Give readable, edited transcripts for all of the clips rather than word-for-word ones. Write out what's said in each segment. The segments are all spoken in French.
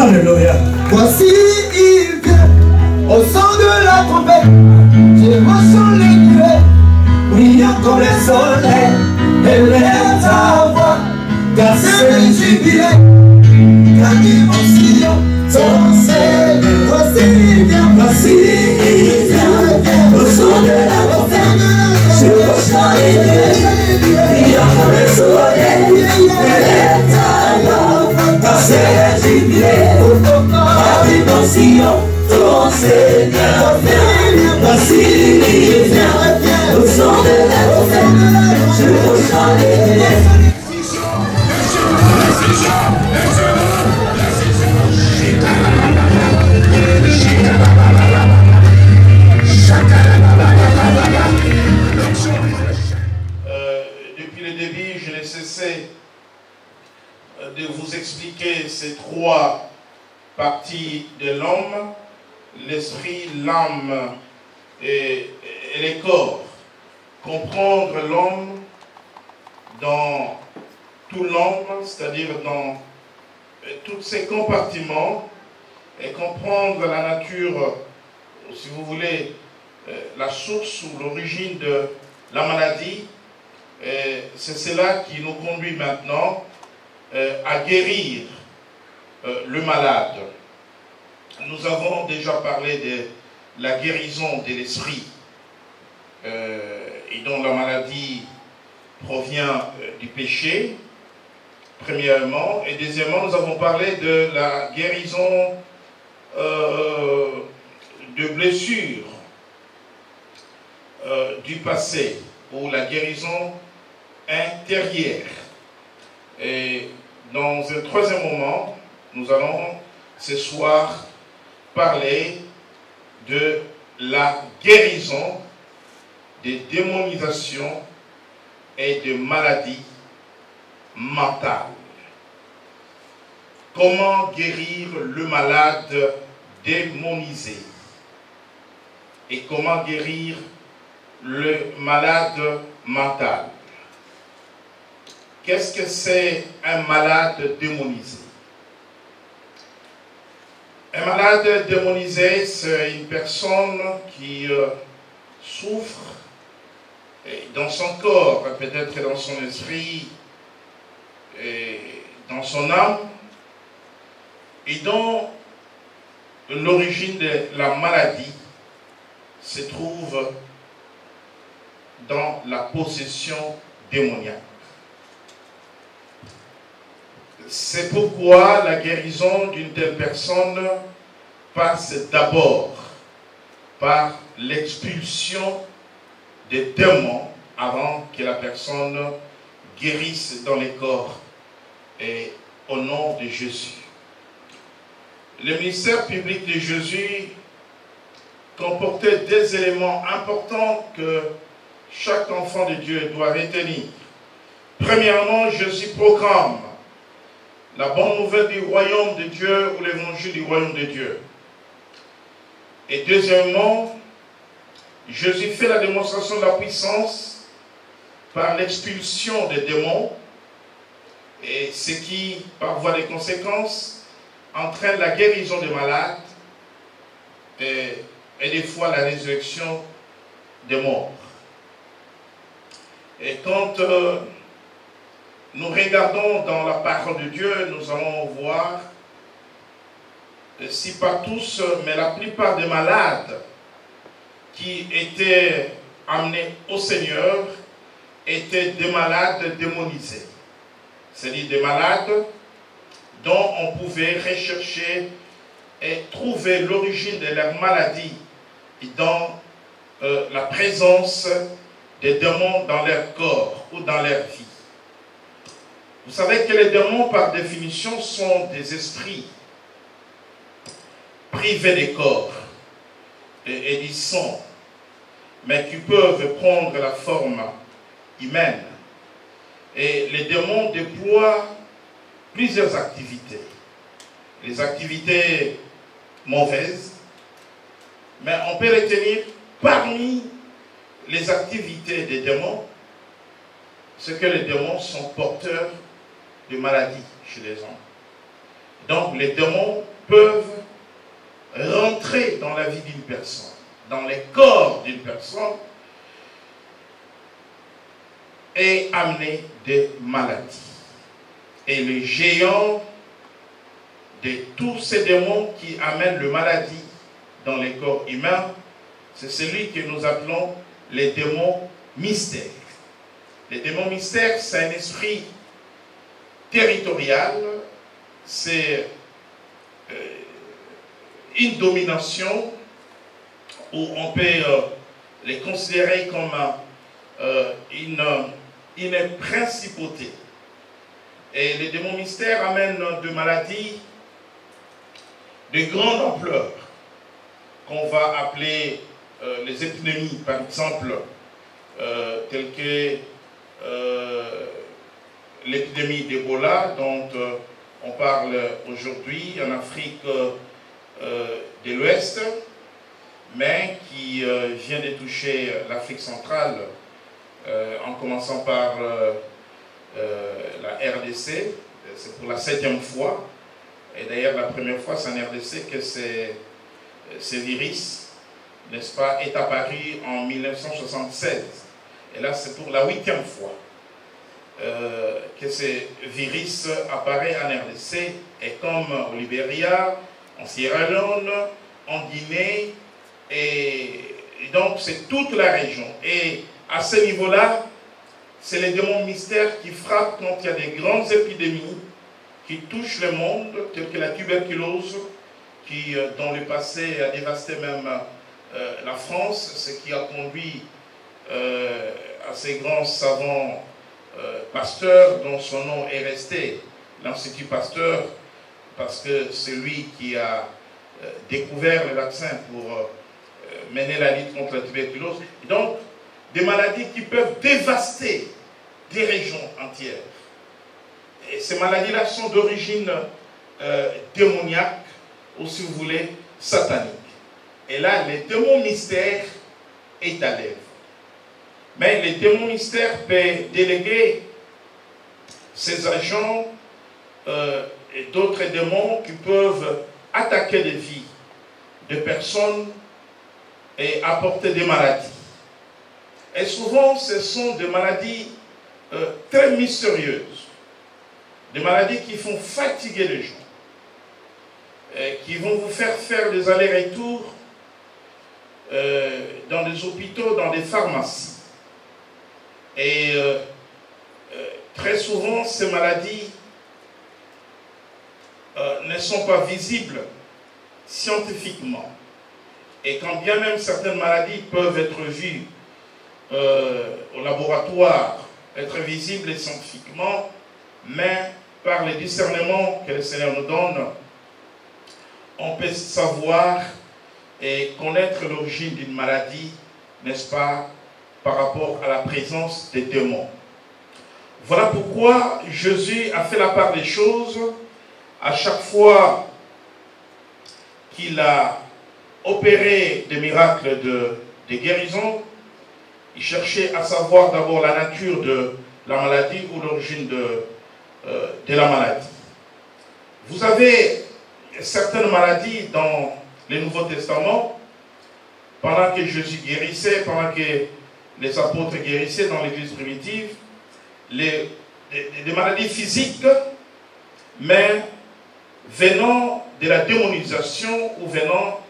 Alléluia. Voici il vient au son de la trompette. J'émotionne les nuées, brillant comme le soleil. Élève ta voix, car c'est le jubilé. Car dimension, ton Seigneur. Voici il vient au son de la trompette. J'émotionne les nuées, brillant comme le soleil. Élève ta voix, car c'est le jubilé. Par dimension, ton Seigneur vient. Voici il vient au son de la trompette. Je vous chante les nuées. Depuis le début, je n'ai cessé de vous expliquer ces trois parties de l'homme: l'esprit, l'âme et les corps. Comprendre l'homme dans tout l'homme, c'est-à-dire dans tous ses compartiments, et comprendre la nature, si vous voulez, la source ou l'origine de la maladie. C'est cela qui nous conduit maintenant à guérir le malade. Nous avons déjà parlé de la guérison de l'esprit et dont la maladie provient du péché, premièrement. Et deuxièmement, nous avons parlé de la guérison de blessures du passé, ou la guérison intérieure. Et dans un troisième moment, nous allons ce soir parler de la guérison des démonisations et de maladies mentales. Comment guérir le malade démonisé? Et comment guérir le malade mental? Qu'est-ce que c'est un malade démonisé? Un malade démonisé, c'est une personne qui souffre dans son corps, peut-être dans son esprit, et dans son âme, et dont l'origine de la maladie se trouve dans la possession démoniaque. C'est pourquoi la guérison d'une telle personne passe d'abord par l'expulsion des démons avant que la personne guérisse dans les corps, et au nom de Jésus. Le ministère public de Jésus comportait des éléments importants que chaque enfant de Dieu doit retenir. Premièrement, Jésus proclame la bonne nouvelle du royaume de Dieu, ou l'évangile du royaume de Dieu. Et deuxièmement, Jésus fait la démonstration de la puissance par l'expulsion des démons, et ce qui, par voie de conséquence, entraîne la guérison des malades et des fois la résurrection des morts. Et quand nous regardons dans la parole de Dieu, nous allons voir, si pas tous, mais la plupart des malades qui étaient amenés au Seigneur étaient des malades démonisés. C'est-à-dire des malades dont on pouvait rechercher et trouver l'origine de leur maladie dans la présence des démons dans leur corps ou dans leur vie. Vous savez que les démons, par définition, sont des esprits privés des corps et du sang, mais qui peuvent prendre la forme humaine. Et les démons déploient plusieurs activités. Les activités mauvaises, mais on peut retenir parmi les activités des démons, c'est que les démons sont porteurs de maladies chez les hommes. Donc les démons peuvent rentrer dans la vie d'une personne, dans les corps d'une personne, et amener des maladies. Et le géant de tous ces démons qui amènent le maladie dans les corps humains, c'est celui que nous appelons les démons mystères. Les démons mystères, c'est un esprit territorial, c'est une domination où on peut les considérer comme une principauté. Et les démons mystères amènent de maladies de grande ampleur, qu'on va appeler les épidémies, par exemple, telles que l'épidémie d'Ebola, dont on parle aujourd'hui en Afrique de l'Ouest, mais qui vient de toucher l'Afrique centrale, en commençant par la RDC. C'est pour la 7e fois. Et d'ailleurs, la première fois, c'est en RDC que ce virus, n'est-ce pas, est apparu en 1976. Et là, c'est pour la 8e fois que ce virus apparaît en RDC. Et comme au Libéria, en Sierra Leone, en Guinée, et donc c'est toute la région. Et à ce niveau-là, c'est les démons mystères qui frappent quand il y a des grandes épidémies qui touchent le monde, telles que la tuberculose, qui dans le passé a dévasté même la France, ce qui a conduit à ces grands savants Pasteur, dont son nom est resté, l'Institut Pasteur, parce que c'est lui qui a découvert le vaccin pour mener la lutte contre la tuberculose. Et donc, des maladies qui peuvent dévaster des régions entières. Et ces maladies-là sont d'origine démoniaque, ou si vous voulez, satanique. Et là, les démons mystères est à l'œuvre. Mais les démons mystères peuvent déléguer ces agents et d'autres démons qui peuvent attaquer des vies de personnes et apporter des maladies. Et souvent, ce sont des maladies très mystérieuses, des maladies qui font fatiguer les gens, et qui vont vous faire des allers-retours dans des hôpitaux, dans des pharmacies. Et très souvent, ces maladies ne sont pas visibles scientifiquement. Et quand bien même certaines maladies peuvent être vues au laboratoire, être visibles scientifiquement, mais par le discernement que le Seigneur nous donne, on peut savoir et connaître l'origine d'une maladie, n'est-ce pas, par rapport à la présence des démons. Voilà pourquoi Jésus a fait la part des choses à chaque fois qu'il a opéré des miracles de guérison. Il cherchait à savoir d'abord la nature de la maladie ou l'origine de la maladie. Vous avez certaines maladies dans le Nouveau Testament, pendant que Jésus guérissait, pendant que les apôtres guérissaient dans l'église primitive, des maladies physiques, mais venant de la démonisation ou venant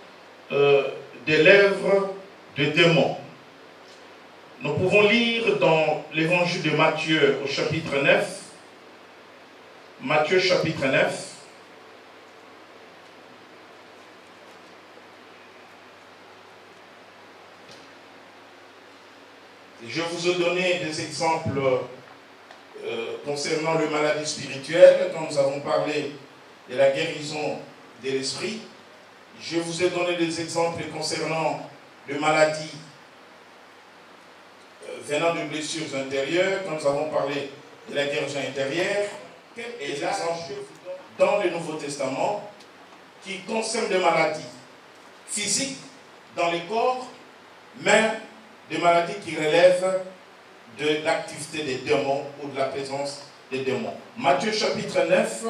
des lèvres de démons. Nous pouvons lire dans l'évangile de Matthieu au chapitre 9, Matthieu chapitre 9, je vous ai donné des exemples concernant les maladies spirituelles, quand nous avons parlé de la guérison de l'esprit. Je vous ai donné des exemples concernant les maladies venant de blessures intérieures, quand nous avons parlé de la guérison intérieure. Et là, dans le Nouveau Testament, qui concernent des maladies physiques dans le corps, mais des maladies qui relèvent de l'activité des démons ou de la présence des démons. Matthieu chapitre 9,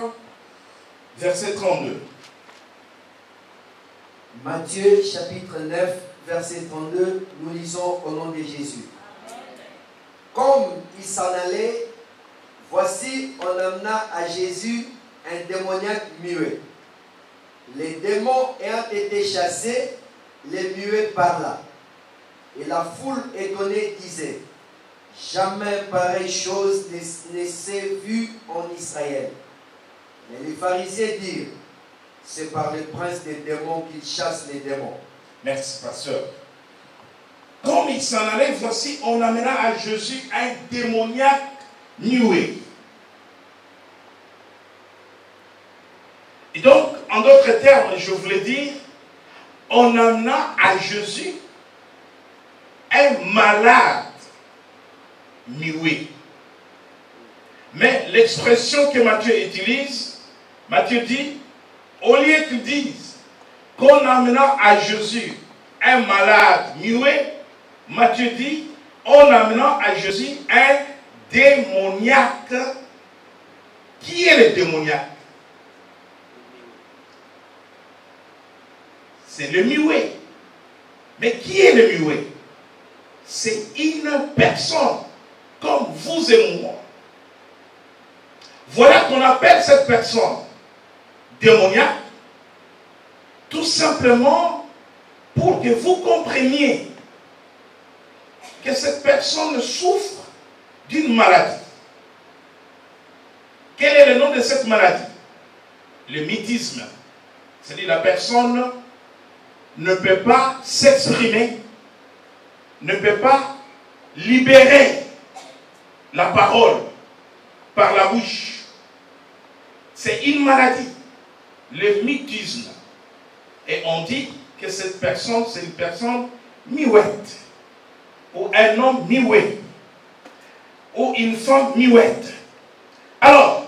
verset 32. Matthieu chapitre 9, verset 32, nous lisons au nom de Jésus. Comme il s'en allait, voici, on amena à Jésus un démoniaque muet. Les démons ayant été chassés, les muets parla. Et la foule étonnée disait, jamais pareille chose ne s'est vue en Israël. Mais les pharisiens dirent, c'est par le prince des démons qu'il chasse les démons. Merci, pasteur. Comme il s'en allait, voici, on amena à Jésus un démoniaque muet. Et donc, en d'autres termes, je voulais dire, on amena à Jésus un malade muet. Mais l'expression que Matthieu utilise, Matthieu dit, au lieu qu'il dise qu'on amena à Jésus un malade muet, Matthieu dit, on amena à Jésus un démoniaque. Qui est le démoniaque? C'est le muet. Mais qui est le muet? C'est une personne comme vous et moi. Voilà qu'on appelle cette personne démoniaque, tout simplement pour que vous compreniez que cette personne souffre d'une maladie. Quel est le nom de cette maladie? Le mutisme. C'est-à-dire la personne ne peut pas s'exprimer, ne peut pas libérer la parole par la bouche. C'est une maladie, le mutisme. Et on dit que cette personne, c'est une personne muette, ou un homme muet, ou une femme muette. Alors,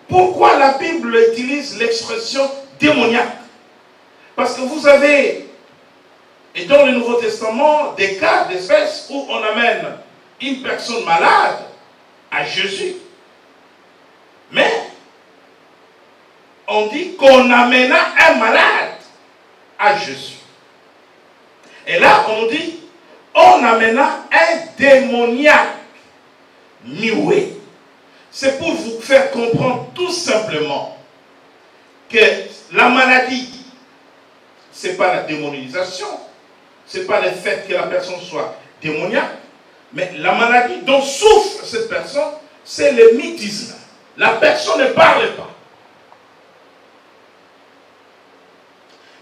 pourquoi la Bible utilise l'expression démoniaque? Parce que vous avez, et dans le Nouveau Testament, des cas d'espèces où on amène une personne malade à Jésus. Mais, on dit qu'on amena un malade à Jésus. Et là, on dit, on amena un démoniaque muet. C'est pour vous faire comprendre tout simplement que la maladie, ce n'est pas la démonisation, ce n'est pas le fait que la personne soit démoniaque, mais la maladie dont souffre cette personne, c'est le mutisme. La personne ne parle pas.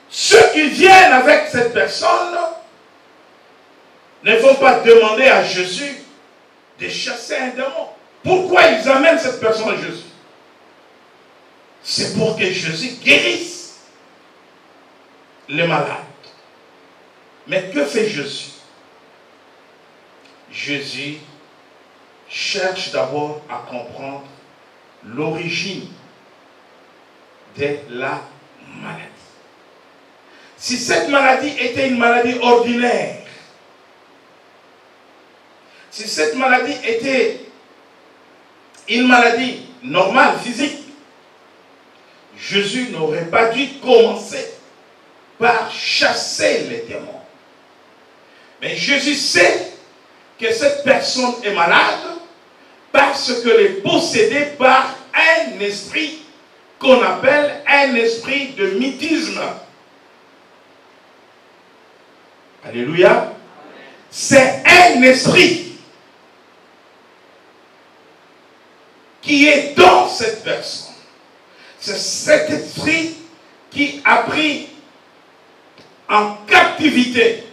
Ceux qui viennent avec cette personne ne vont pas demander à Jésus de chasser un démon. Pourquoi ils amènent cette personne à Jésus? C'est pour que Jésus guérisse les malades. Mais que fait Jésus? Jésus cherche d'abord à comprendre l'origine de la maladie. Si cette maladie était une maladie ordinaire, si cette maladie était une maladie normale, physique, Jésus n'aurait pas dû commencer par chasser les démons. Mais Jésus sait que cette personne est malade parce qu'elle est possédée par un esprit qu'on appelle un esprit de mutisme. Alléluia. C'est un esprit qui est dans cette personne. C'est cet esprit qui a pris en captivité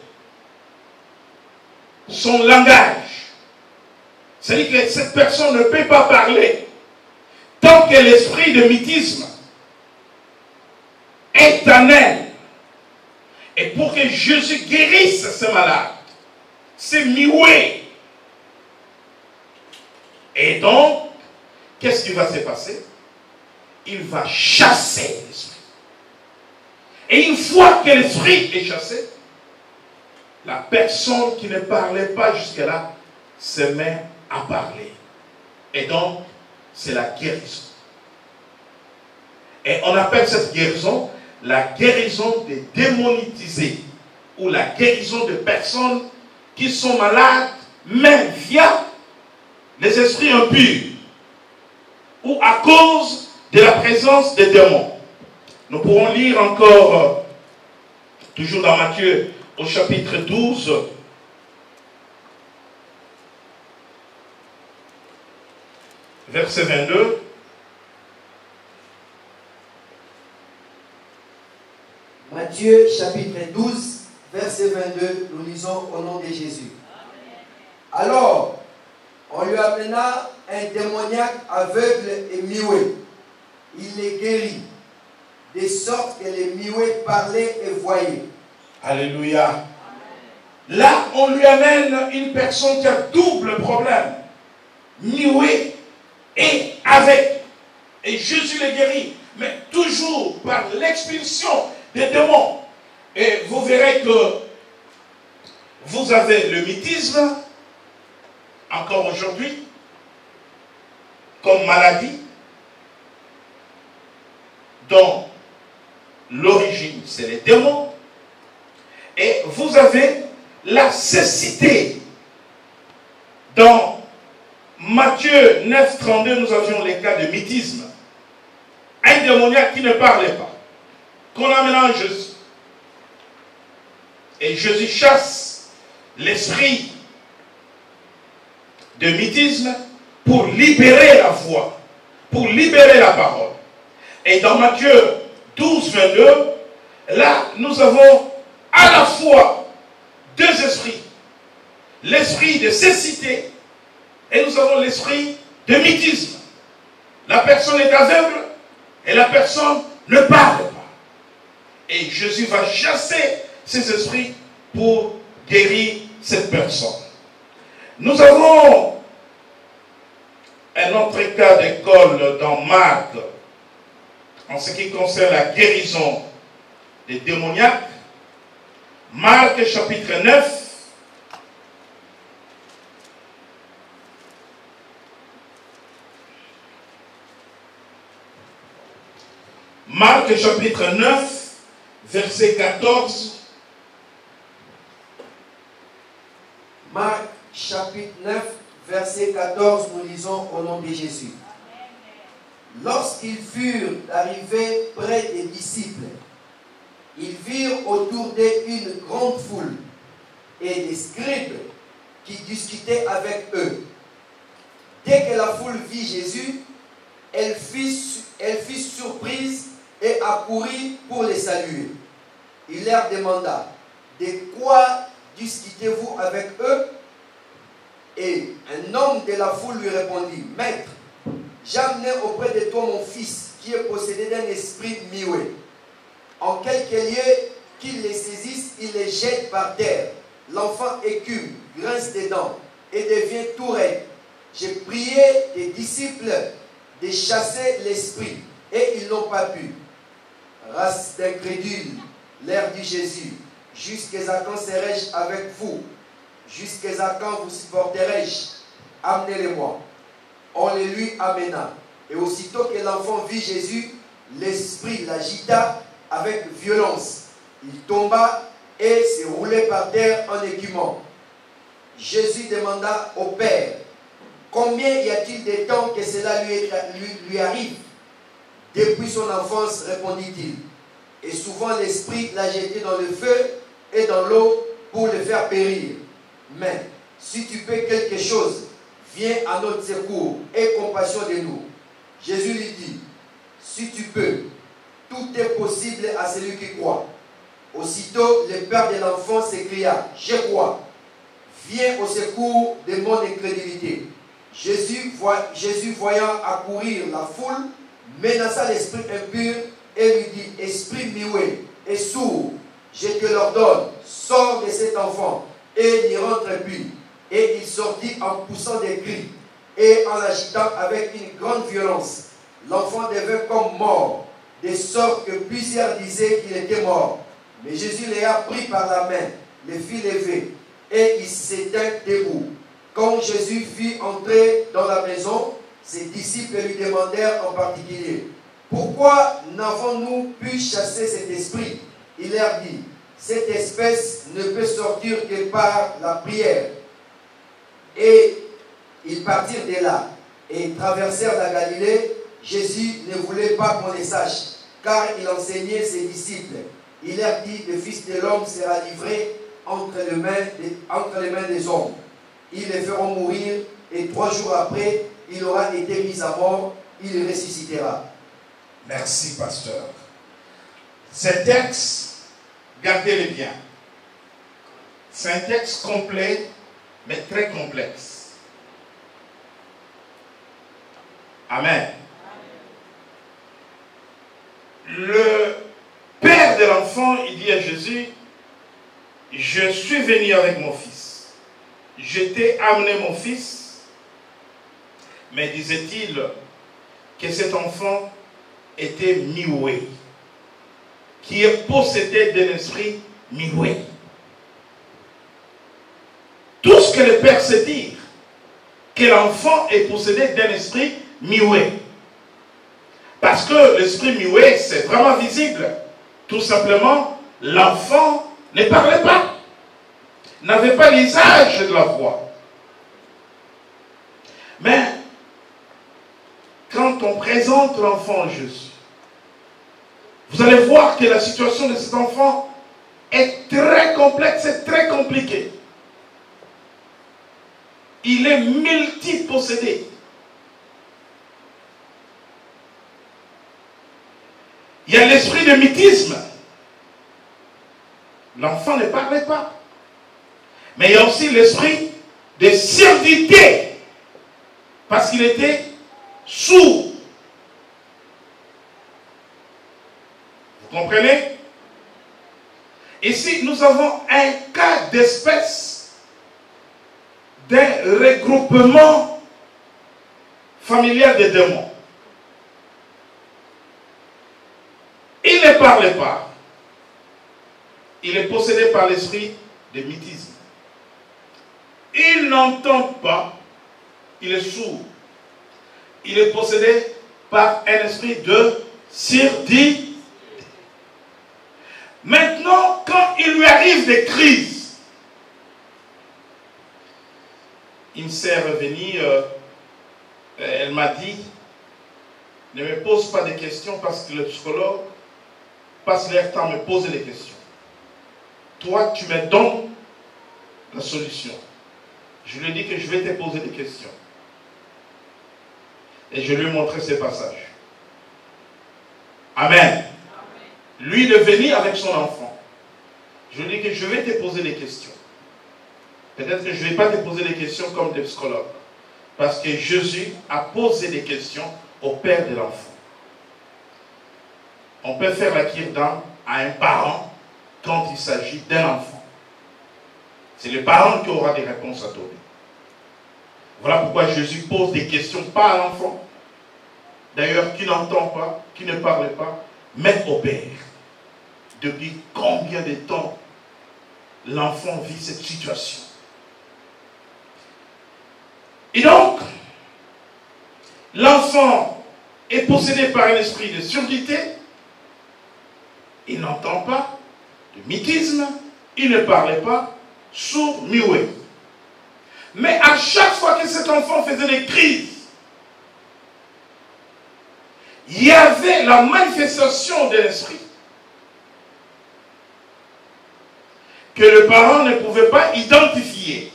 son langage. C'est-à-dire que cette personne ne peut pas parler tant que l'esprit de mutisme est en elle. Et pour que Jésus guérisse ces malades, c'est muet. Et donc, qu'est-ce qui va se passer? Il va chasser l'esprit. Et une fois que l'esprit est chassé, la personne qui ne parlait pas jusque-là se met à parler. Et donc, c'est la guérison. Et on appelle cette guérison la guérison des démonétisés ou la guérison de personnes qui sont malades, même via les esprits impurs ou à cause de la présence des démons. Nous pourrons lire encore, toujours dans Matthieu, au chapitre 12, verset 22. Matthieu chapitre 12, verset 22, nous lisons au nom de Jésus. Alors, on lui amena un démoniaque aveugle et muet. Il les guérit, de sorte que les muets parlaient et voyaient. Alléluia. Là, on lui amène une personne qui a double problème. Muet et avec. Et Jésus les guérit, mais toujours par l'expulsion des démons. Et vous verrez que vous avez le mythisme, encore aujourd'hui, comme maladie, dont l'origine, c'est les démons. Et vous avez la cécité. Dans Matthieu 9, 32, nous avions les cas de mythisme. Un démoniaque qui ne parlait pas, qu'on amène en Jésus. Et Jésus chasse l'esprit de mythisme pour libérer la voix, pour libérer la parole. Et dans Matthieu 12, 22, là, nous avons à la fois deux esprits. L'esprit de cécité et nous avons l'esprit de mythisme. La personne est aveugle et la personne ne parle pas. Et Jésus va chasser ces esprits pour guérir cette personne. Nous avons un autre cas d'école dans Marc en ce qui concerne la guérison des démoniaques. Marc chapitre 9. Marc chapitre 9, verset 14. Marc chapitre 9, verset 14, nous lisons au nom de Jésus. Lorsqu'ils furent arrivés près des disciples, ils virent autour d'eux une grande foule et des scribes qui discutaient avec eux. Dès que la foule vit Jésus, elle fut surprise et accourut pour les saluer. Il leur demanda, de quoi discutez-vous avec eux? Et un homme de la foule lui répondit, Maître, j'ai amené auprès de toi mon fils qui est possédé d'un esprit muet. En quelque lieu qu'il les saisisse, il les jette par terre. L'enfant écume, grince des dents et devient tout raide. J'ai prié des disciples de chasser l'esprit et ils n'ont pas pu. Race d'incrédules, leur dit Jésus, jusqu'à quand serai-je avec vous? Jusqu'à quand vous supporterai-je? Amenez-les-moi. On les lui amena. Et aussitôt que l'enfant vit Jésus, l'esprit l'agita avec violence. Il tomba et se roulait par terre en écumant. Jésus demanda au Père, combien y a-t-il de temps que cela lui arrive? Depuis son enfance, répondit-il. Et souvent l'esprit l'a jeté dans le feu et dans l'eau pour le faire périr. Mais si tu peux quelque chose, viens à notre secours et compassion de nous. Jésus lui dit, si tu peux, tout est possible à celui qui croit. Aussitôt, le père de l'enfant s'écria, je crois. Viens au secours de mon incrédulité. Jésus voyant accourir la foule, menaça l'esprit impur et lui dit, esprit muet et sourd, je te l'ordonne, sors de cet enfant et n'y rentre plus. Et il sortit en poussant des cris et en l'agitant avec une grande violence. L'enfant devint comme mort, de sorte que plusieurs disaient qu'il était mort. Mais Jésus les a pris par la main, les fit lever, et il s'étint debout. Quand Jésus fut entré dans la maison, ses disciples lui demandèrent en particulier, pourquoi n'avons-nous pu chasser cet esprit? Il leur dit, cette espèce ne peut sortir que par la prière. Et ils partirent de là et traversèrent la Galilée. Jésus ne voulait pas qu'on les sache, car il enseignait ses disciples. Il leur dit, le Fils de l'homme sera livré entre les mains des hommes. Ils les feront mourir, et 3 jours après, il aura été mis à mort, il ressuscitera. Merci, pasteur. Ces textes, gardez-les bien. C'est un texte complet, mais très complexe. Amen. Le père de l'enfant, il dit à Jésus, je suis venu avec mon fils. Je t'ai amené mon fils, mais disait-il que cet enfant était mioué, qui est possédé d'un esprit mioué. Tout ce que le père sait dire, que l'enfant est possédé d'un esprit mioué. Parce que l'esprit mioué, c'est vraiment visible. Tout simplement, l'enfant ne parlait pas, n'avait pas l'usage de la voix. Mais, quand on présente l'enfant à Jésus, vous allez voir que la situation de cet enfant est très complexe, c'est très compliqué. Il est multipossédé. Il y a l'esprit de mythisme. L'enfant ne parlait pas. Mais il y a aussi l'esprit de surdité. Parce qu'il était sourd. Vous comprenez? Ici, nous avons un cas d'espèce d'un regroupement familial de démons. Il ne parlait pas. Il est possédé par l'esprit de mythisme. Il n'entend pas. Il est sourd. Il est possédé par un esprit de surdité. Maintenant, quand il lui arrive des crises, une sœur est venue, elle m'a dit, ne me pose pas de questions parce que le psychologue passe leur temps à me poser des questions. Toi, tu me donnes la solution. Je lui ai dit que je vais te poser des questions. Et je lui ai montré ces passages. Amen. Lui, il est venu avec son enfant. Je lui ai dit que je vais te poser des questions. Peut-être que je ne vais pas te poser des questions comme des psychologues. Parce que Jésus a posé des questions au père de l'enfant. On peut faire la kirdan à un parent quand il s'agit d'un enfant. C'est le parent qui aura des réponses à donner. Voilà pourquoi Jésus pose des questions, pas à l'enfant. D'ailleurs, qui n'entend pas, qui ne parle pas, mais au père. Depuis combien de temps l'enfant vit cette situation? Et donc, l'enfant est possédé par un esprit de surdité. Il n'entend pas, de mythisme, il ne parlait pas, sourd, muet. Mais à chaque fois que cet enfant faisait des crises, il y avait la manifestation de l'esprit que le parent ne pouvait pas identifier.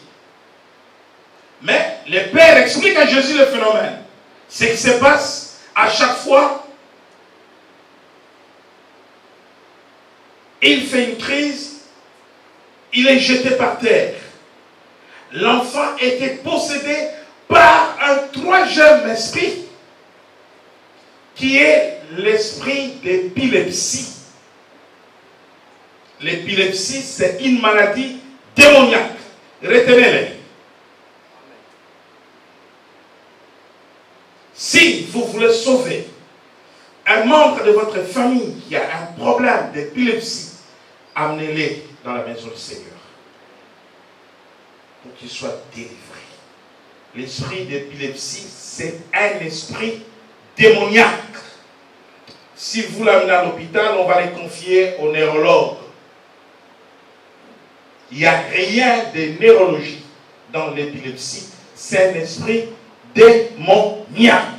Mais le père explique à Jésus le phénomène. Ce qui se passe à chaque fois, il fait une crise, il est jeté par terre. L'enfant était possédé par un troisième esprit qui est l'esprit d'épilepsie. L'épilepsie, c'est une maladie démoniaque. Retenez-les. Si vous voulez sauver un membre de votre famille qui a un problème d'épilepsie, amenez-les dans la maison du Seigneur pour qu'il soit délivré. L'esprit d'épilepsie, c'est un esprit démoniaque. si vous l'amenez à l'hôpital, on va les confier au neurologue. Il n'y a rien de neurologie dans l'épilepsie. C'est un esprit démoniaque.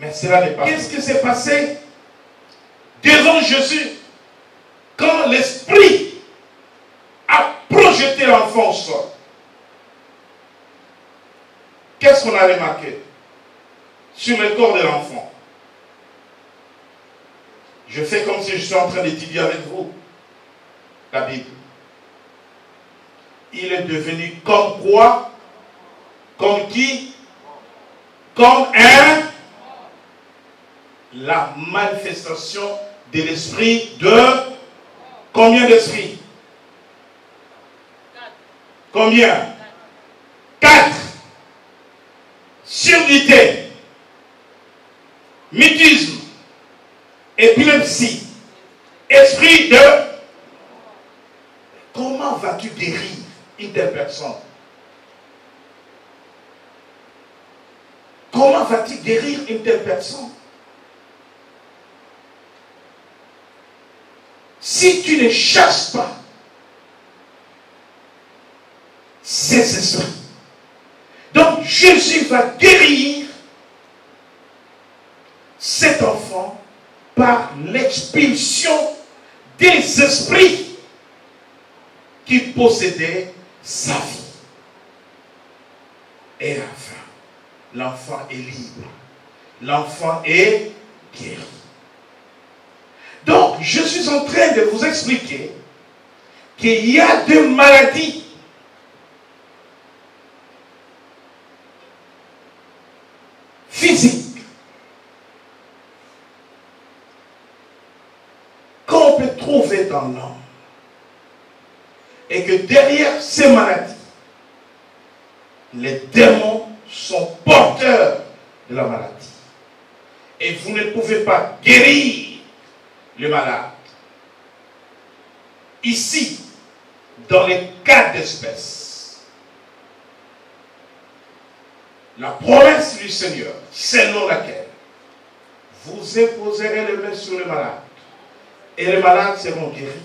Mais cela n'est pas. Qu'est-ce qui s'est passé devant Jésus quand l'esprit a projeté l'enfant au sol? Qu'est-ce qu'on a remarqué sur le corps de l'enfant? Je fais comme si je suis en train d'étudier avec vous la Bible. Il est devenu comme quoi? Comme qui? Comme un... La manifestation de l'esprit de... Combien d'esprits? Combien? 4. Surdité, mutisme, épilepsie, esprit de... Comment vas-tu guérir une telle personne? Comment vas-tu guérir une telle personne? Si tu ne chasses pas ces esprits. Donc Jésus va guérir cet enfant par l'expulsion des esprits qui possédaient sa vie. Et enfin, l'enfant est libre. L'enfant est guéri. Donc, je suis en train de vous expliquer qu'il y a des maladies physiques qu'on peut trouver dans l'homme. Et que derrière ces maladies, les démons sont porteurs de la maladie. Et vous ne pouvez pas guérir le malade. Ici, dans les cas d'espèce, la promesse du Seigneur, selon laquelle vous imposerez les mains sur le malade et les malades seront guéris,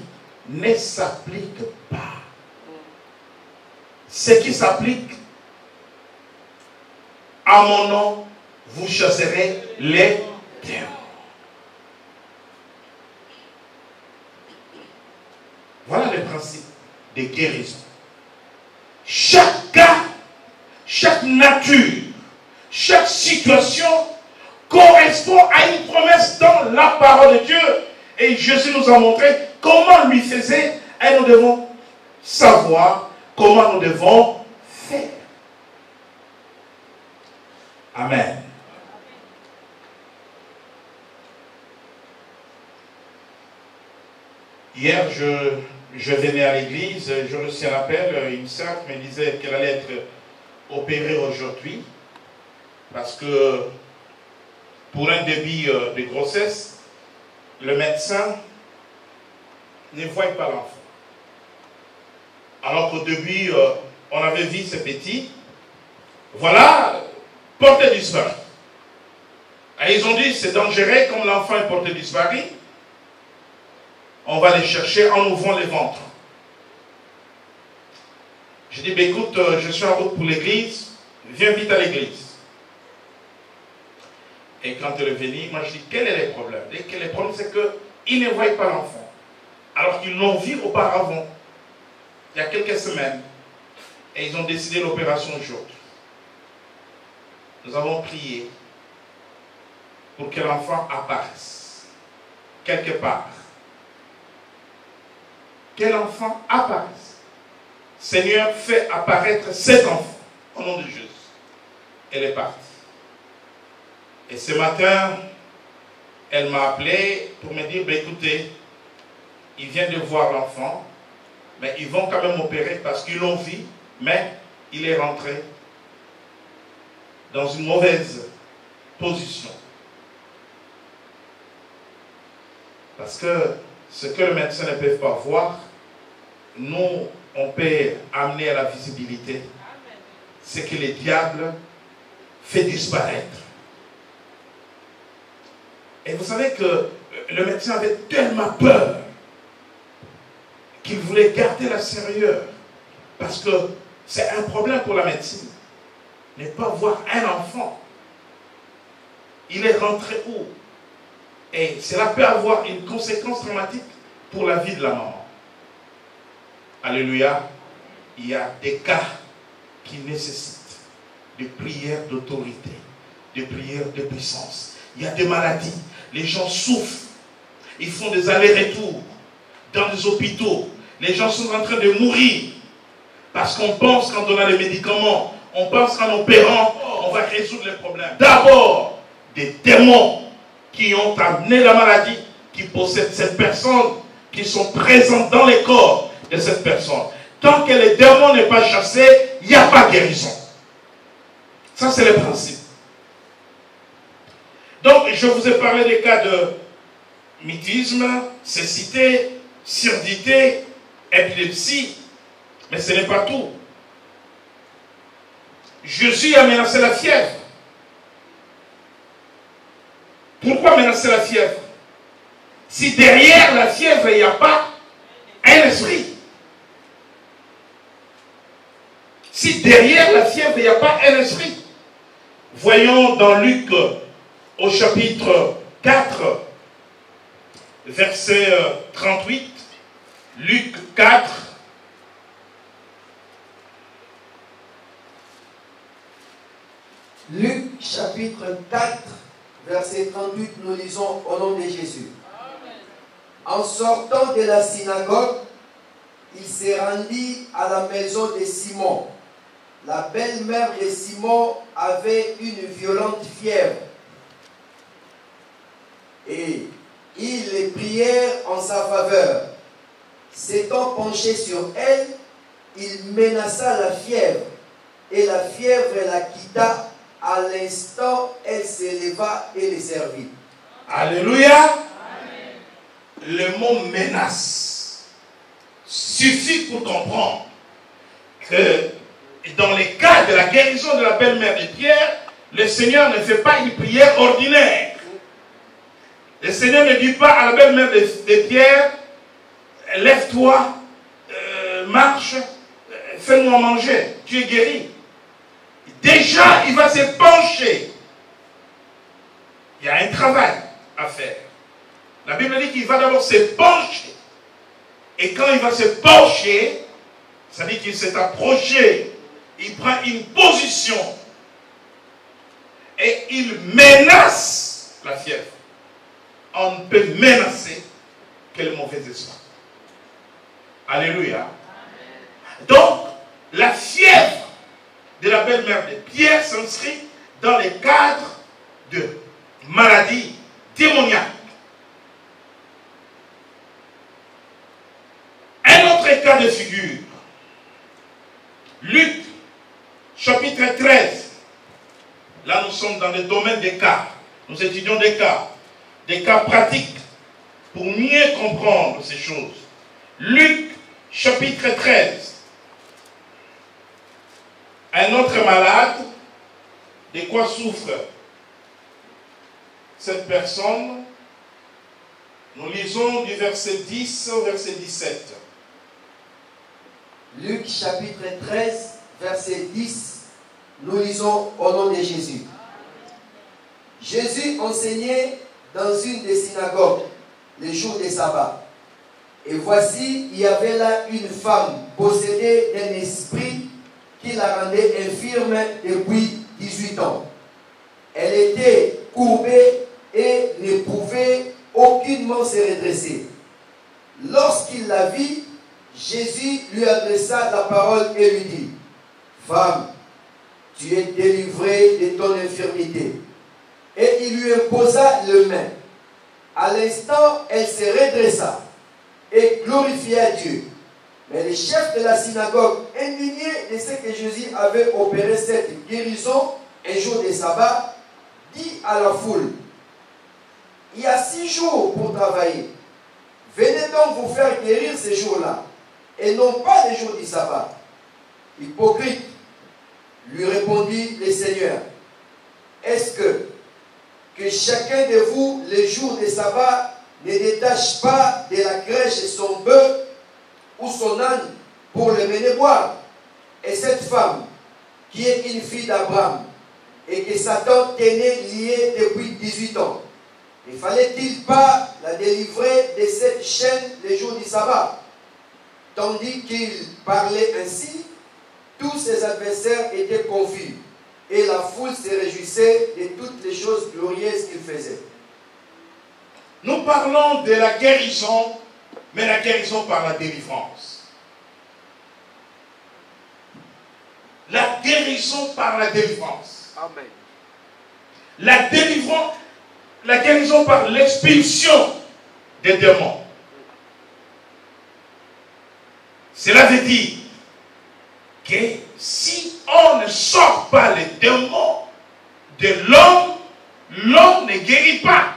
ne s'applique pas. Ce qui s'applique, à mon nom, vous chasserez les démons. Voilà le principe de guérison. Chaque cas, chaque nature, chaque situation correspond à une promesse dans la parole de Dieu. Et Jésus nous a montré comment lui faisait et nous devons savoir comment nous devons faire. Amen. Hier, je venais à l'église, je reçus un appel, une sœur me disait qu'elle allait être opérée aujourd'hui parce que pour un début de grossesse, le médecin ne voit pas l'enfant. Alors qu'au début, on avait vu ce petit, voilà, porté disparu. Et ils ont dit, c'est dangereux comme l'enfant est porté disparu. On va les chercher en ouvrant les ventres. J'ai dit, ben écoute, je suis en route pour l'église, viens vite à l'église. Et quand elle est venue, moi je dis, quel est le problème? Le problème, c'est qu'ils ne voient pas l'enfant. Alors qu'ils l'ont vu auparavant, il y a quelques semaines. Et ils ont décidé l'opération aujourd'hui. Nous avons prié pour que l'enfant apparaisse quelque part. Que l'enfant apparaisse. Seigneur, fais apparaître cet enfant au nom de Jésus. Elle est partie. Et ce matin, elle m'a appelé pour me dire, ben écoutez, ils viennent de voir l'enfant, mais ils vont quand même opérer parce qu'ils l'ont vu, mais il est rentré dans une mauvaise position. Parce que ce que le médecin ne peut pas voir, nous, on peut amener à la visibilité. c'est que le diable fait disparaître. Et vous savez que le médecin avait tellement peur qu'il voulait garder la sérieux. Parce que c'est un problème pour la médecine. Ne pas voir un enfant. Il est rentré où? Et cela peut avoir une conséquence traumatique pour la vie de la maman. Alléluia. Il y a des cas qui nécessitent des prières d'autorité, des prières de puissance. Il y a des maladies. Les gens souffrent. Ils font des allers-retours dans des hôpitaux. Les gens sont en train de mourir. Parce qu'on pense qu'en donnant les médicaments, on pense qu'en opérant, on va résoudre les problèmes. D'abord, des démons qui ont amené la maladie, qui possèdent cette personne, qui sont présents dans les corps de cette personne. Tant que le démon n'est pas chassé, il n'y a pas de guérison. Ça, c'est le principe. Donc, je vous ai parlé des cas de mutisme, cécité, surdité, épilepsie, mais ce n'est pas tout. Jésus a menacé la fièvre. Pourquoi menacer la fièvre? Si derrière la fièvre, il n'y a pas un esprit. Si derrière la fièvre, il n'y a pas un esprit. Voyons dans Luc au chapitre 4, verset 38. Luc 4. Luc chapitre 4, verset 38, nous lisons au nom de Jésus. Amen. En sortant de la synagogue, il s'est rendu à la maison de Simon. La belle-mère de Simon avait une violente fièvre. Et ils prièrent en sa faveur. S'étant penché sur elle, il menaça la fièvre. Et la fièvre la quitta. À l'instant, elle s'éleva et les servit. Alléluia. Amen. Le mot menace suffit pour comprendre que dans les cas de la guérison de la belle-mère de Pierre, le Seigneur ne fait pas une prière ordinaire. Le Seigneur ne dit pas à la belle-mère de Pierre, lève-toi, marche, fais-moi manger, tu es guéri. Déjà, il va se pencher. Il y a un travail à faire. La Bible dit qu'il va d'abord se pencher. Et quand il va se pencher, ça dit qu'il s'est approché. Il prend une position. Et il menace la fièvre. On ne peut menacer que le mauvais esprit. Alléluia. Donc, la fièvre de la belle-mère de Pierre s'inscrit dans le cadre de maladies démoniaques. Un autre cas de figure, Luc, chapitre 13. Là, nous sommes dans le domaine des cas. Nous étudions des cas pratiques, pour mieux comprendre ces choses. Luc, chapitre 13. Un autre malade, de quoi souffre cette personne? Nous lisons du verset 10 au verset 17. Luc chapitre 13, verset 10, nous lisons au nom de Jésus. Jésus enseignait dans une des synagogues les jours des sabbats. Et voici, il y avait là une femme possédée d'un esprit qui la rendait infirme depuis 18 ans. Elle était courbée et ne pouvait aucunement se redresser. Lorsqu'il la vit, Jésus lui adressa la parole et lui dit, « Femme, tu es délivrée de ton infirmité. » Et il lui imposa les mains. À l'instant, elle se redressa et glorifia Dieu. Mais le chef de la synagogue, indigné de ce que Jésus avait opéré cette guérison un jour de sabbat, dit à la foule, « Il y a 6 jours pour travailler. Venez donc vous faire guérir ces jours-là, et non pas les jours du sabbat. » Hypocrite, Lui répondit le Seigneur, est-ce que chacun de vous, le jour de sabbat, ne détache pas de la crèche son bœuf ou son âne pour le mener boire? Et cette femme, qui est une fille d'Abraham, et que Satan tenait liée depuis 18 ans, ne fallait-il pas la délivrer de cette chaîne le jour du sabbat? Tandis qu'il parlait ainsi, tous ses adversaires étaient confus, et la foule se réjouissait de toutes les choses glorieuses qu'il faisait. Nous parlons de la guérison, mais la guérison par la délivrance. La guérison par la délivrance. Amen. La délivrance, la guérison par l'expulsion des démons. Cela veut dire que si on ne sort pas les démons de l'homme, l'homme ne guérit pas.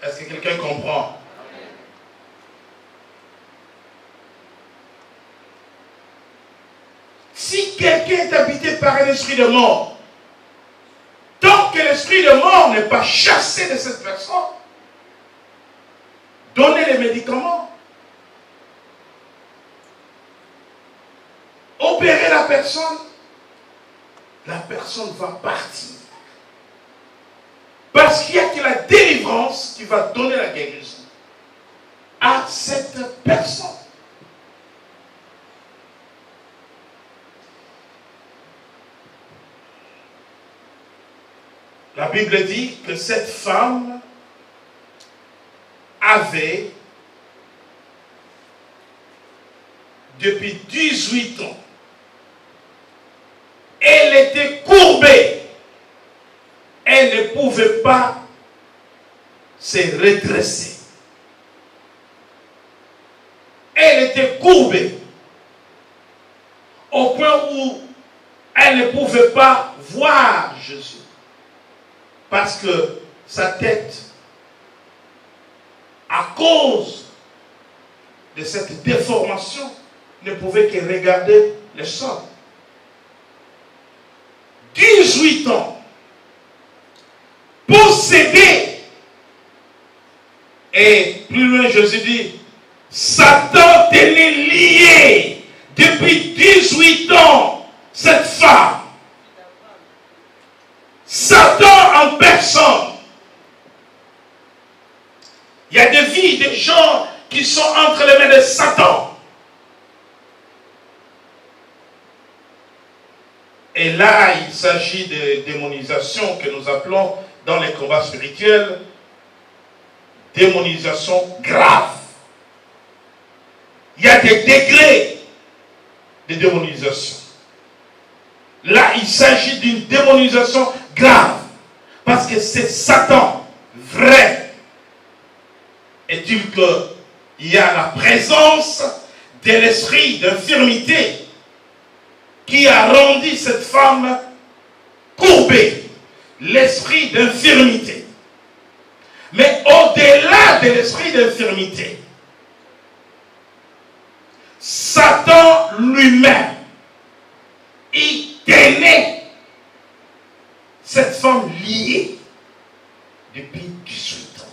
Est-ce que quelqu'un comprend? Si quelqu'un est habité par un esprit de mort, tant que l'esprit de mort n'est pas chassé de cette personne, donnez les médicaments, opérer la personne va partir. Parce qu'il n'y a que la délivrance qui va donner la guérison à cette personne. La Bible dit que cette femme avait depuis 18 ans. Elle était courbée. Elle ne pouvait pas se redresser. Elle était courbée au point où elle ne pouvait pas voir Jésus. Parce que sa tête, à cause de cette déformation, ne pouvait que regarder le sol. 18 ans, possédé. Et plus loin, Jésus dit, Satan tenait lié depuis 18 ans cette femme. Satan en personne. Il y a des vies, des gens qui sont entre les mains de Satan. Et là, il s'agit de démonisation que nous appelons dans les combats spirituels démonisation grave. Il y a des degrés de démonisation. Là, il s'agit d'une démonisation grave. Parce que c'est Satan, vrai. Est-il qu'il y a la présence de l'esprit d'infirmité qui a rendu cette femme courbée. L'esprit d'infirmité. Mais au-delà de l'esprit d'infirmité, Satan lui-même, il tenait cette femme liée depuis 18 ans.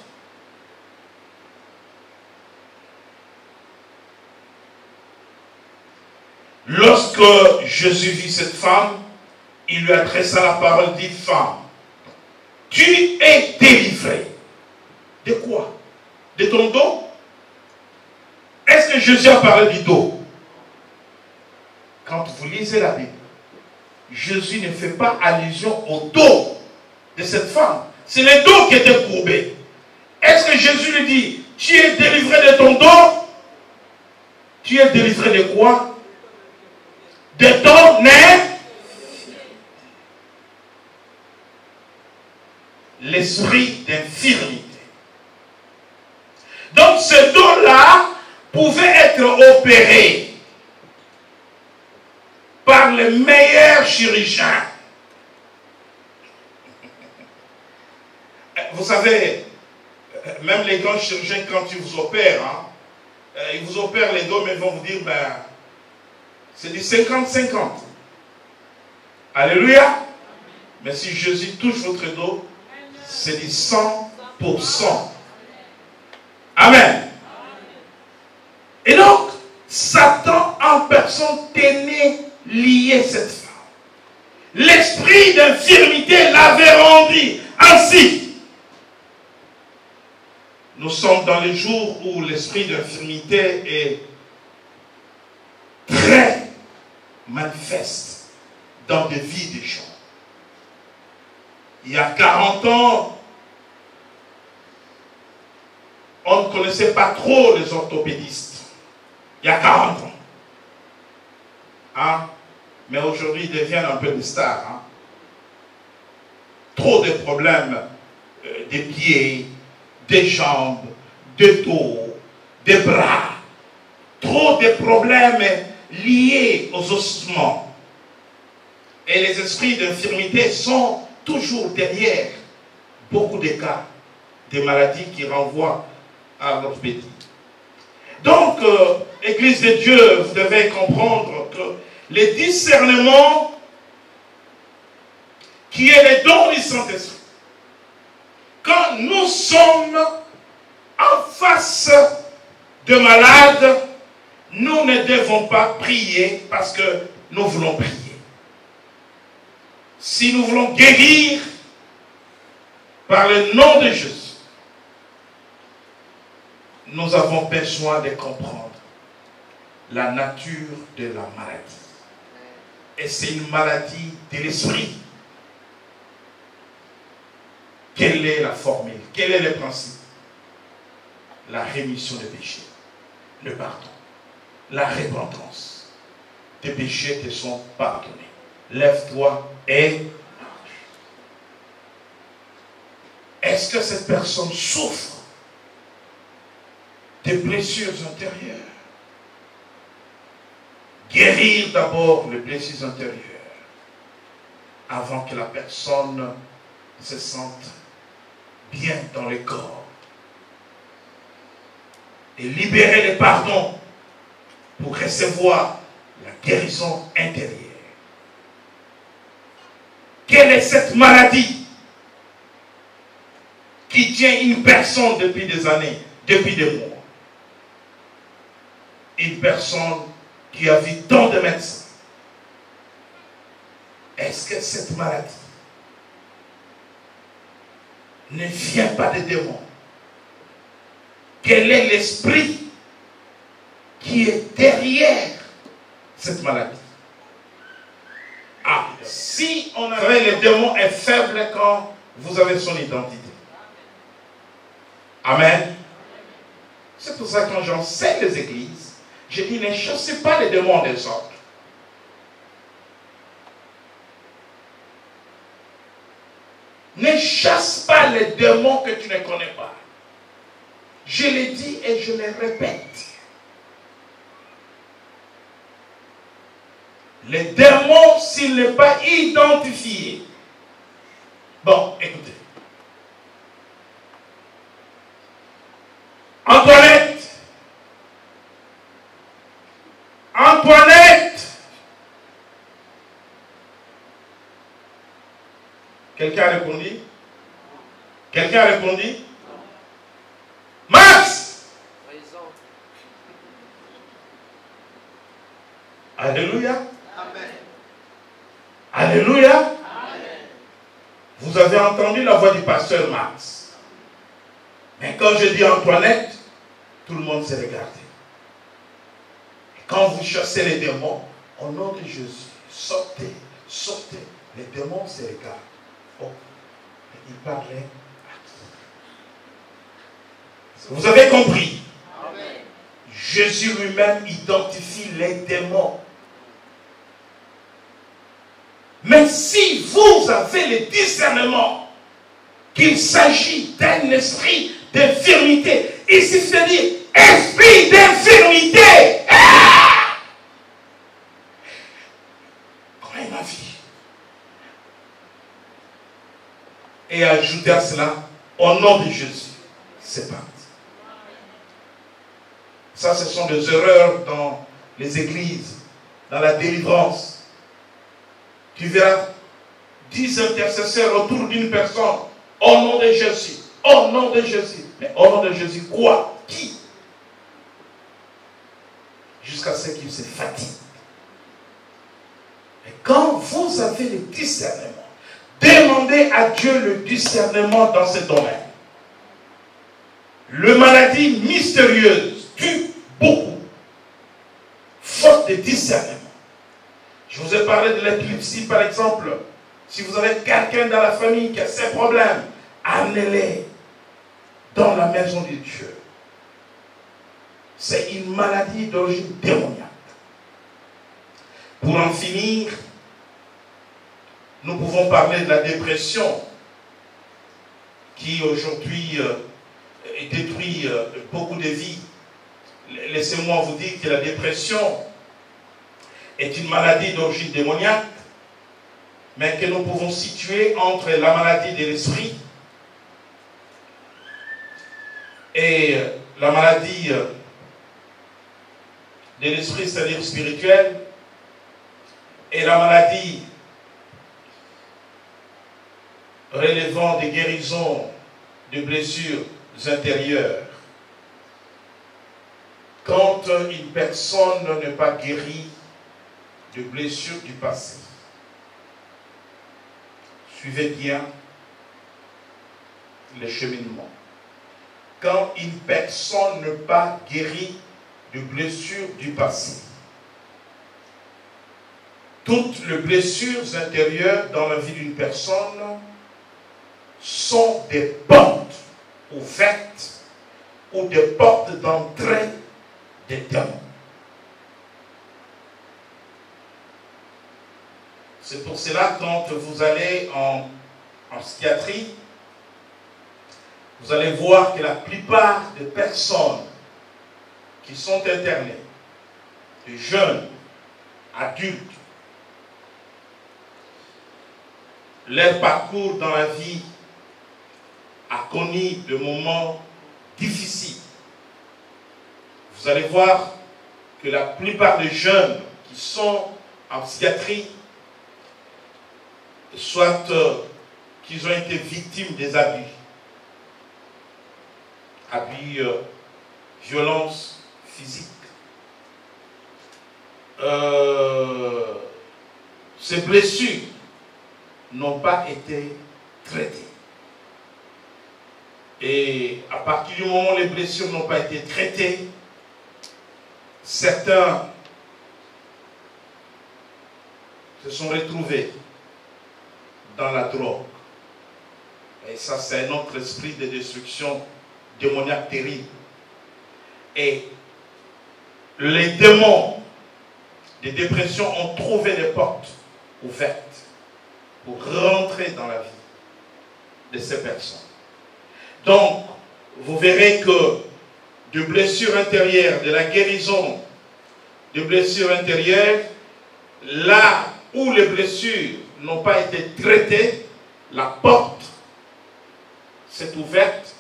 Lorsque Jésus vit cette femme, il lui adressa la parole, dit, femme, tu es délivrée. De quoi? De ton dos? Est-ce que Jésus a parlé du dos? Quand vous lisez la Bible, Jésus ne fait pas allusion au dos de cette femme. C'est le dos qui était courbé. Est-ce que Jésus lui dit, tu es délivré de ton dos? Tu es délivré de quoi? De ton nez? L'esprit d'infirmité. Donc ce dos-là pouvait être opéré par les meilleurs chirurgiens. Vous savez, même les grands chirurgiens, quand ils vous opèrent, ils vous opèrent les dos, mais ils vont vous dire, ben, c'est du 50-50. Alléluia. Mais si Jésus touche votre dos, c'est du 100%. Amen. Et donc, Satan en personne tenait lié cette femme. L'esprit d'infirmité l'avait rendu ainsi. Nous sommes dans les jours où l'esprit d'infirmité est très manifeste dans des vies des gens. Il y a 40 ans, on ne connaissait pas trop les orthopédistes. Il y a 40 ans. Hein? Mais aujourd'hui, ils deviennent un peu des stars. Hein? Trop de problèmes des pieds, des jambes, des dos, des bras. Trop de problèmes liés aux ossements. Et les esprits d'infirmité sont toujours derrière beaucoup de cas, des maladies qui renvoient à l'orthopédie. Donc, Église de Dieu, vous devez comprendre que les discernements, qui est le don du Saint-Esprit, quand nous sommes en face de malades, nous ne devons pas prier parce que nous voulons prier. Si nous voulons guérir par le nom de Jésus, nous avons besoin de comprendre la nature de la maladie. Et c'est une maladie de l'esprit. Quelle est la formule? Quel est le principe? La rémission des péchés, le pardon, la repentance. Tes péchés te sont pardonnés. Lève-toi et marche. Est-ce que cette personne souffre des blessures intérieures? Guérir d'abord les blessures intérieures avant que la personne se sente bien dans le corps. Et libérer le pardon pour recevoir la guérison intérieure. Quelle est cette maladie qui tient une personne depuis des années, depuis des mois? Une personne qui a vu tant de médecins. Est-ce que cette maladie ne vient pas des démons? Quel est l'esprit qui est derrière cette maladie? Ah, si on avait le démon est faible quand vous avez son identité. Amen. C'est pour ça que quand j'enseigne les églises, je dis ne chassez pas les démons des autres. Ne chasse pas les démons que tu ne connais pas. Je l'ai dit et je le répète. Les démons, s'il n'est pas identifié. Bon, écoutez. Antoinette. Quelqu'un a répondu? Quelqu'un a répondu? Max! Alléluia. Amen. Alléluia. Amen. Vous avez entendu la voix du pasteur Max. Mais quand je dis Antoinette, tout le monde s'est regardé. Et quand vous chassez les démons, au nom de Jésus, sortez, sortez. Les démons se regardent. Oh, il parlait à qui? Vous avez compris? Amen. Jésus lui-même identifie les démons. Mais si vous avez le discernement qu'il s'agit d'un esprit d'infirmité, il suffit de dire esprit d'infirmité. Ah! Comment il m'a vu? Et ajouter à cela, au nom de Jésus, c'est parti. Ça, ce sont des erreurs dans les églises, dans la délivrance, Tu verras 10 intercesseurs autour d'une personne. Au nom de Jésus. Au nom de Jésus. Mais au nom de Jésus, quoi? Qui? Jusqu'à ce qu'il se fatigue. Et quand vous avez le discernement, demandez à Dieu le discernement dans ce domaine. Le maladie mystérieuse tue beaucoup. Faute de discernement. Je vous ai parlé de l'épilepsie par exemple. Si vous avez quelqu'un dans la famille qui a ces problèmes, amenez-les dans la maison de Dieu. C'est une maladie d'origine démoniaque. Pour en finir, nous pouvons parler de la dépression qui aujourd'hui détruit beaucoup de vies. Laissez-moi vous dire que la dépression est une maladie d'origine démoniaque, mais que nous pouvons situer entre la maladie de l'esprit et la maladie de l'esprit, c'est-à-dire spirituelle, et la maladie relevant des guérisons de blessures intérieures. Quand une personne n'est pas guérie de blessures du passé, suivez bien le cheminement. Quand une personne n'est pas guérie de blessures du passé, toutes les blessures intérieures dans la vie d'une personne sont des portes ouvertes ou des portes d'entrée des démons. C'est pour cela quand vous allez en psychiatrie, vous allez voir que la plupart des personnes qui sont internées, des jeunes, adultes, leur parcours dans la vie a connu des moments difficiles. Vous allez voir que la plupart des jeunes qui sont en psychiatrie, soit qu'ils ont été victimes des abus, violence physique. Ces blessures n'ont pas été traitées. Et à partir du moment où les blessures n'ont pas été traitées, certains se sont retrouvés dans la drogue. Et ça, c'est un autre esprit de destruction démoniaque terrible. Et les démons de dépression ont trouvé des portes ouvertes pour rentrer dans la vie de ces personnes. Donc, vous verrez que de blessures intérieures, de la guérison de blessures intérieures, là où les blessures n'ont pas été traitées, la porte s'est ouverte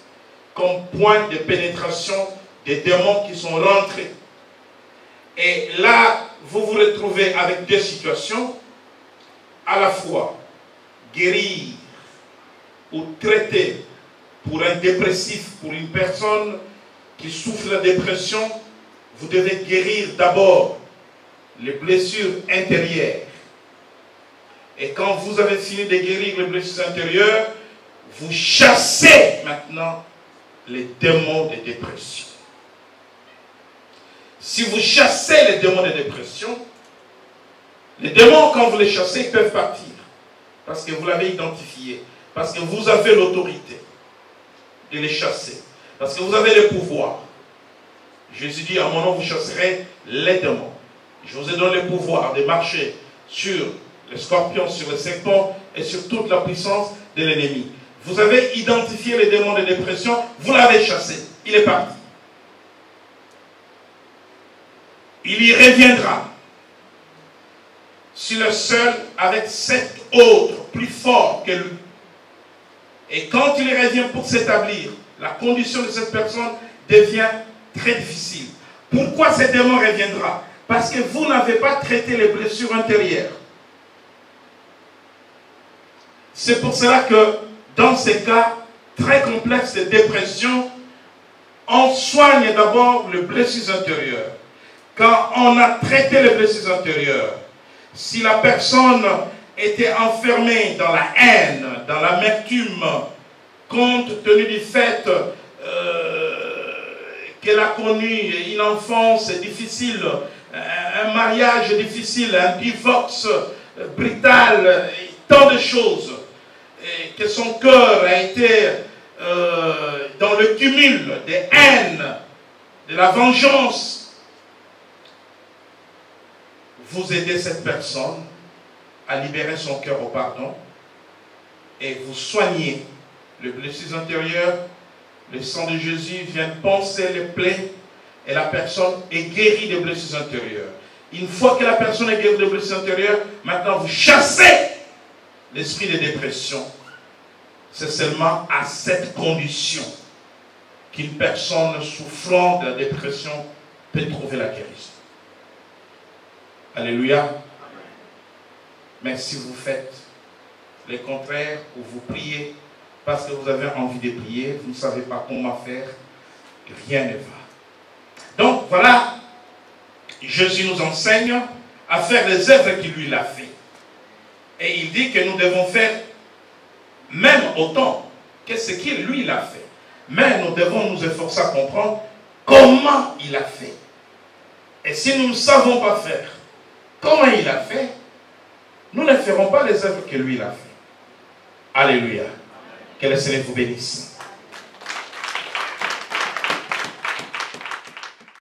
comme point de pénétration des démons qui sont rentrés. Et là, vous vous retrouvez avec deux situations, à la fois guérir ou traiter pour un dépressif, pour une personne qui souffre de la dépression, vous devez guérir d'abord les blessures intérieures. Et quand vous avez fini de guérir les blessures intérieures, vous chassez maintenant les démons de dépression. Si vous chassez les démons de dépression, les démons, quand vous les chassez, ils peuvent partir. Parce que vous l'avez identifié. Parce que vous avez l'autorité de les chasser. Parce que vous avez le pouvoir. Jésus dit, à mon nom, vous chasserez les démons. Je vous ai donné le pouvoir de marcher sur les scorpions, sur les serpents et sur toute la puissance de l'ennemi. Vous avez identifié les démons de dépression, vous l'avez chassé. Il est parti. Il y reviendra. Sur le seul avec 7 autres plus forts que lui. Et quand il revient pour s'établir, la condition de cette personne devient très difficile. Pourquoi ce démon reviendra? Parce que vous n'avez pas traité les blessures intérieures. C'est pour cela que dans ces cas très complexes de dépression, on soigne d'abord les blessures intérieures. Quand on a traité les blessures intérieures, si la personne était enfermée dans la haine, dans l'amertume, compte tenu du fait qu'elle a connu une enfance difficile, un mariage difficile, un divorce brutal, tant de choses, et que son cœur a été dans le cumul des haines, de la vengeance, vous aidez cette personne à libérer son cœur au pardon et vous soignez les blessures intérieures. Le sang de Jésus vient panser les plaies et la personne est guérie des blessures intérieures. Une fois que la personne est guérie des blessures intérieures, maintenant vous chassez l'esprit de dépression. C'est seulement à cette condition qu'une personne souffrant de la dépression peut trouver la guérison. Alléluia. Mais si vous faites le contraire, ou vous priez parce que vous avez envie de prier, vous ne savez pas comment faire, rien ne va. Donc voilà, Jésus nous enseigne à faire les œuvres qu'il lui a fait. Et il dit que nous devons faire même autant que ce qu'il lui a fait. Mais nous devons nous efforcer à comprendre comment il a fait. Et si nous ne savons pas faire comment il a fait, nous ne ferons pas les œuvres que lui a fait. Alléluia. Que le Seigneur vous bénisse.